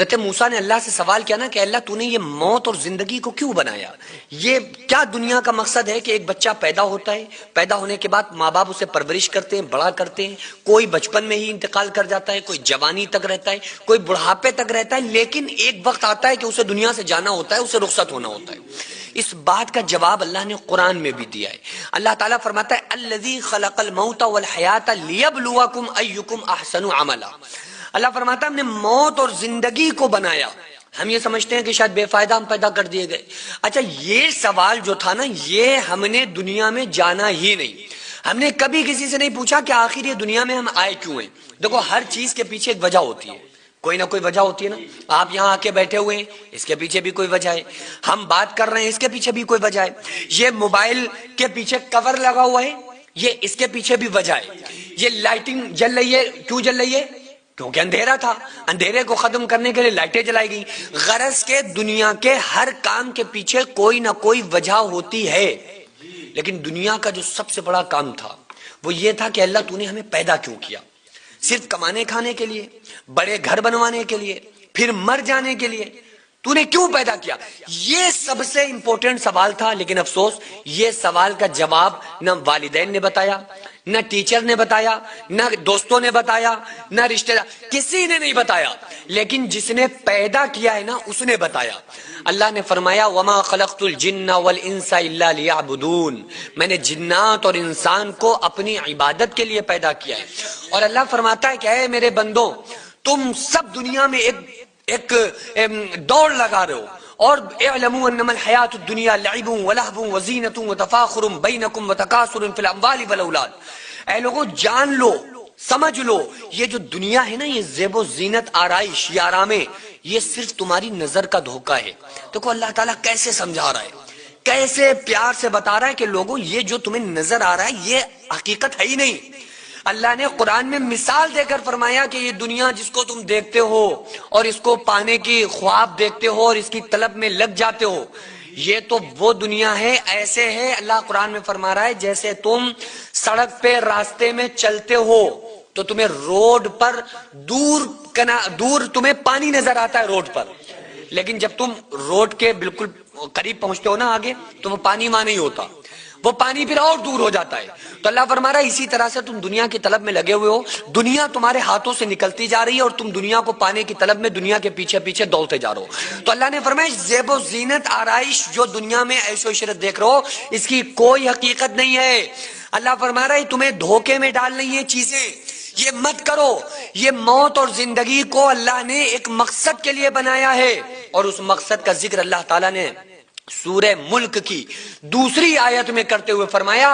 حضرت موسیٰ نے اللہ سے سوال کیا نا کہ اللہ تو نے یہ موت اور زندگی کو کیوں بنایا؟ یہ کیا دنیا کا مقصد ہے کہ ایک بچہ پیدا ہوتا ہے، پیدا ہونے کے بعد ماں باپ اسے پرورش کرتے ہیں، بڑا کرتے ہیں، کوئی بچپن میں ہی انتقال کر جاتا ہے، کوئی جوانی تک رہتا ہے، کوئی بڑھاپے تک رہتا ہے، لیکن ایک وقت آتا ہے کہ اسے دنیا سے جانا ہوتا ہے، اسے رخصت ہونا ہوتا ہے۔ اس بات کا جواب اللہ نے قرآن میں بھی دیا ہے۔ اللہ تعالیٰ فرماتا ہے الذی خلق الموت والحیات لیبلوکم ایکم احسن عملا۔ اللہ فرماتا ہے ہم نے موت اور زندگی کو بنایا۔ ہم یہ سمجھتے ہیں کہ شاید بے فائدہ ہم پیدا کر دیے گئے۔ اچھا، یہ سوال جو تھا نا، یہ ہم نے دنیا میں جانا ہی نہیں۔ ہم نے کبھی کسی سے نہیں پوچھا کہ آخر یہ دنیا میں ہم آئے کیوں ہیں۔ دیکھو، ہر چیز کے پیچھے ایک وجہ ہوتی ہے، کوئی نہ کوئی وجہ ہوتی ہے نا۔ آپ یہاں آ کے بیٹھے ہوئے ہیں، اس کے پیچھے بھی کوئی وجہ ہے۔ ہم بات کر رہے ہیں، اس کے پیچھے بھی کوئی وجہ ہے۔ یہ موبائل کے پیچھے کور لگا ہوا ہے، یہ اس کے پیچھے بھی وجہ ہے۔ یہ لائٹنگ جل رہی ہے، کیوں جل رہی ہے؟ کیونکہ اندھیرا تھا، اندھیرے کو ختم کرنے کے لیے لائٹیں جلائی گئی۔ غرض کے دنیا کے ہر کام کے پیچھے کوئی نہ کوئی وجہ ہوتی ہے۔ لیکن دنیا کا جو سب سے بڑا کام تھا وہ یہ تھا کہ اللہ تو نے ہمیں پیدا کیوں کیا؟ صرف کمانے کھانے کے لیے، بڑے گھر بنوانے کے لیے، پھر مر جانے کے لیے؟ تو نے کیوں پیدا کیا؟ یہ سب سے امپورٹنٹ سوال تھا، لیکن افسوس یہ سوال کا جواب نہ والدین نے بتایا، نہ ٹیچر نے بتایا، نہ دوستوں نے بتایا، نہ رشتہ دار، کسی نے نہیں بتایا۔ لیکن جس نے پیدا کیا ہے نا، اس نے بتایا۔ اللہ نے فرمایا وَمَا خَلَقْتُ الْجِنَّ وَالْإِنسَ إِلَّا لِيَعْبُدُونَ، میں نے جنات اور انسان کو اپنی عبادت کے لیے پیدا کیا ہے۔ اور اللہ فرماتا ہے کہ اے میرے بندوں، تم سب دنیا میں ایک دوڑ لگا رہے ہو، اور اعلموا انما الحیات الدنیا لعب ولہو وزینۃ وتفاخر بینکم وتکاثر فی الاموال والاولاد۔ اے لوگوں، جان لو، سمجھ لو، یہ جو دنیا ہے نا، یہ زیب و زینت، آرائش، یہ آرامیں، یہ صرف تمہاری نظر کا دھوکہ ہے۔ دیکھو اللہ تعالیٰ کیسے سمجھا رہا ہے، کیسے پیار سے بتا رہا ہے کہ لوگوں، یہ جو تمہیں نظر آ رہا ہے یہ حقیقت ہے ہی نہیں۔ اللہ نے قرآن میں مثال دے کر فرمایا کہ یہ دنیا جس کو تم دیکھتے ہو اور اس کو پانے کی خواب دیکھتے ہو اور اس کی طلب میں لگ جاتے ہو، یہ تو وہ دنیا ہے، ایسے ہے، اللہ قرآن میں فرما رہا ہے جیسے تم سڑک پہ راستے میں چلتے ہو تو تمہیں روڈ پر دور تمہیں پانی نظر آتا ہے روڈ پر، لیکن جب تم روڈ کے بالکل قریب پہنچتے ہو نا آگے، تو وہ پانی وہاں نہیں ہوتا، وہ پانی پھر اور دور ہو جاتا ہے۔ تو اللہ فرما رہا ہے اسی طرح سے تم دنیا کی طلب میں لگے ہوئے ہو، دنیا تمہارے ہاتھوں سے نکلتی جا رہی ہے اور تم دنیا کو پانے کی طلب میں دنیا کے پیچھے پیچھے دوڑتے جا رہے ہو۔ تو اللہ نے فرمایا زیب و زینت، آرائش جو دنیا میں عیش و عشرت دیکھ رہے ہو، اس کی کوئی حقیقت نہیں ہے۔ اللہ فرما رہا ہے تمہیں دھوکے میں ڈال رہی ہیں چیزیں، یہ مت کرو۔ یہ موت اور زندگی کو اللہ نے ایک مقصد کے لیے بنایا ہے، اور اس مقصد کا ذکر اللہ تعالیٰ نے سورہ ملک کی دوسری آیت میں کرتے ہوئے فرمایا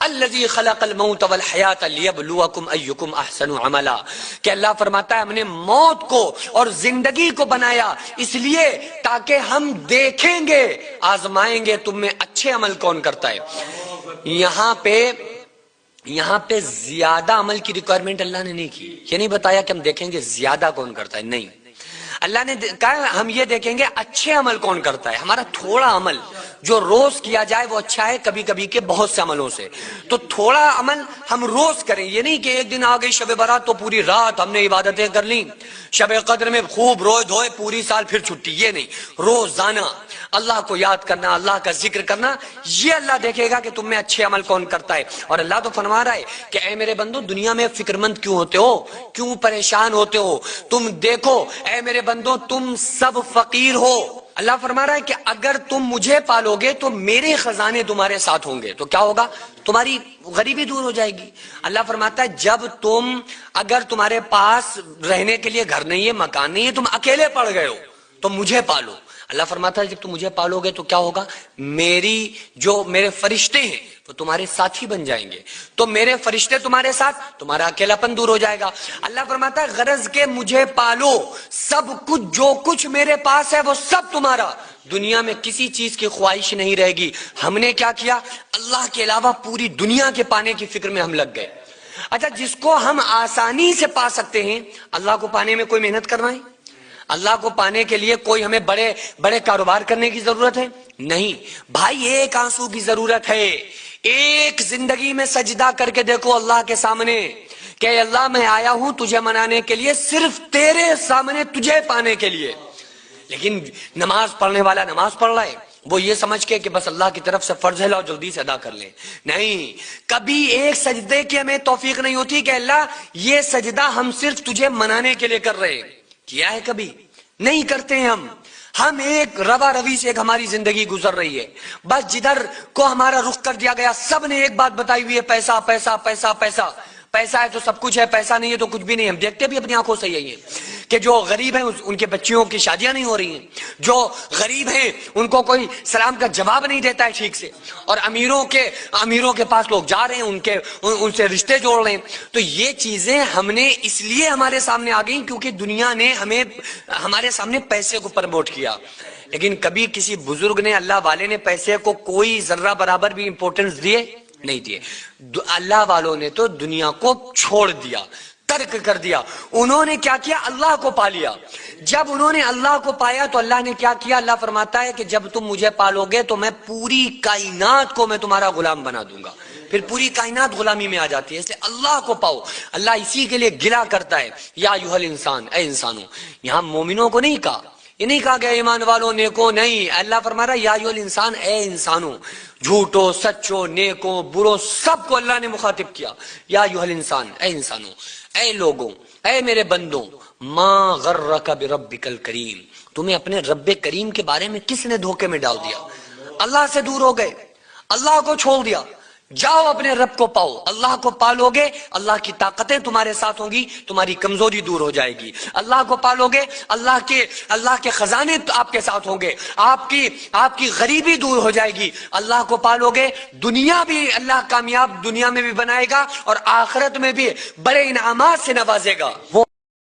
الذی خلق الموت والحیات لیبلوکم ایکم احسن عملا، کہ اللہ فرماتا ہے ہم نے موت کو اور زندگی کو بنایا اس لیے تاکہ ہم دیکھیں گے، آزمائیں گے تم میں اچھے عمل کون کرتا ہے۔ یہاں پہ زیادہ عمل کی ریکوائرمنٹ اللہ نے نہیں کی، یہ نہیں بتایا کہ ہم دیکھیں گے زیادہ کون کرتا ہے، نہیں، اللہ نے کہا ہم یہ دیکھیں گے اچھے عمل کون کرتا ہے۔ ہمارا تھوڑا عمل جو روز کیا جائے وہ اچھا ہے، کبھی کبھی کے بہت سے عملوں سے، تو تھوڑا عمل ہم روز کریں۔ یہ نہیں کہ ایک دن آ گئی شب برات تو پوری رات ہم نے عبادتیں کر لیں، شب قدر میں خوب روئے دھوئے پوری سال پھر چھٹی، یہ نہیں۔ روزانہ اللہ کو یاد کرنا، اللہ کا ذکر کرنا، یہ اللہ دیکھے گا کہ تم میں اچھے عمل کون کرتا ہے۔ اور اللہ تو فرما رہا ہے کہ اے میرے بندو، دنیا میں فکر مند کیوں ہوتے ہو، کیوں پریشان ہوتے ہو؟ تم دیکھو اے میرے بندو، تم سب فقیر ہو۔ اللہ فرما رہا ہے کہ اگر تم مجھے پالو گے تو میرے خزانے تمہارے ساتھ ہوں گے، تو کیا ہوگا؟ تمہاری غریبی دور ہو جائے گی۔ اللہ فرماتا ہے اگر تمہارے پاس رہنے کے لیے گھر نہیں ہے، مکان نہیں ہے، تم اکیلے پڑ گئے ہو تو مجھے پالو۔ اللہ فرماتا ہے جب تم مجھے پالو گے تو کیا ہوگا؟ میرے فرشتے ہیں وہ تمہارے ساتھی بن جائیں گے، تو میرے فرشتے تمہارے ساتھ، تمہارا اکیلا پن دور ہو جائے گا۔ اللہ فرماتا ہے غرض کے مجھے پالو، سب کچھ جو کچھ میرے پاس ہے وہ سب تمہارا، دنیا میں کسی چیز کی خواہش نہیں رہے گی۔ ہم نے کیا کیا؟ اللہ کے علاوہ پوری دنیا کے پانے کی فکر میں ہم لگ گئے۔ اچھا، جس کو ہم آسانی سے پا سکتے ہیں، اللہ کو پانے میں کوئی محنت کرنا ہے؟ اللہ کو پانے کے لیے کوئی ہمیں بڑے بڑے کاروبار کرنے کی ضرورت ہے؟ نہیں بھائی، ایک آنسو کی ضرورت ہے، ایک زندگی میں سجدہ کر کے دیکھو اللہ کے سامنے کہ اللہ میں آیا ہوں تجھے منانے کے لیے، صرف تیرے سامنے تجھے پانے کے لیے. لیکن نماز پڑھنے والا نماز پڑھ رہا ہے وہ یہ سمجھ کے کہ بس اللہ کی طرف سے فرض ہے لاؤ جلدی سے ادا کر لیں. نہیں، کبھی ایک سجدے کی ہمیں توفیق نہیں ہوتی کہ اللہ یہ سجدہ ہم صرف تجھے منانے کے لیے کر رہے ہیں. کیا ہے؟ کبھی نہیں کرتے ہیں. ہم ایک روا روی سے ایک ہماری زندگی گزر رہی ہے. بس جدھر کو ہمارا رخ کر دیا گیا سب نے ایک بات بتائی ہوئی ہے، پیسہ پیسہ پیسہ پیسہ. پیسہ ہے تو سب کچھ ہے، پیسہ نہیں ہے تو کچھ بھی نہیں. ہم دیکھتے بھی اپنی آنکھوں سے یہی ہے کہ جو غریب ہیں ان کے بچیوں کی شادیاں نہیں ہو رہی ہیں، جو غریب ہیں ان کو کوئی سلام کا جواب نہیں دیتا ہے ٹھیک سے، اور امیروں کے پاس لوگ جا رہے ہیں ان سے رشتے جوڑ رہے ہیں. تو یہ چیزیں ہم نے اس لیے ہمارے سامنے آ گئی کیونکہ دنیا نے ہمارے سامنے پیسے کو پروموٹ کیا. لیکن کبھی کسی بزرگ نے، اللہ والے نے پیسے کو کوئی ذرہ برابر بھی امپورٹنس دیے نہیں دیے. اللہ والوں نے تو دنیا کو چھوڑ دیا، ترک کر دیا. انہوں نے کیا کیا؟ اللہ کو پا لیا. جب انہوں نے اللہ کو پایا تو اللہ نے کیا کیا؟ اللہ فرماتا ہے کہ جب تم مجھے پالو گے تو میں پوری کائنات کو میں تمہارا غلام بنا دوں گا. پھر پوری کائنات غلامی میں آ جاتی ہے. اس لیے اللہ کو پاؤ. اللہ اسی کے لیے گلا کرتا ہے، یا ایھا الانسان، اے انسانوں. یہاں مومنوں کو نہیں کہا، یہ نہیں کہا گیا ایمان والوں نیکو، نہیں. اللہ فرما رہا ہے یا ایھا الانسان، اے انسانوں. جھوٹو سچو نیکو برو سب کو اللہ نے مخاطب کیا. یا ایھا الانسان، اے انسانوں، اے لوگوں، اے میرے بندوں. ما غرک بربک الکریم، تمہیں اپنے رب کریم کے بارے میں کس نے دھوکے میں ڈال دیا؟ اللہ سے دور ہو گئے، اللہ کو چھوڑ دیا. جاؤ اپنے رب کو پاؤ. اللہ کو پالو گے اللہ کی طاقتیں تمہارے ساتھ ہوں گی، تمہاری کمزوری دور ہو جائے گی. اللہ کو پالو گے اللہ کے خزانے آپ کے ساتھ ہوں گے، آپ کی غریبی دور ہو جائے گی. اللہ کو پالو گے دنیا بھی اللہ کامیاب دنیا میں بھی بنائے گا اور آخرت میں بھی بڑے انعامات سے نوازے گا. وہ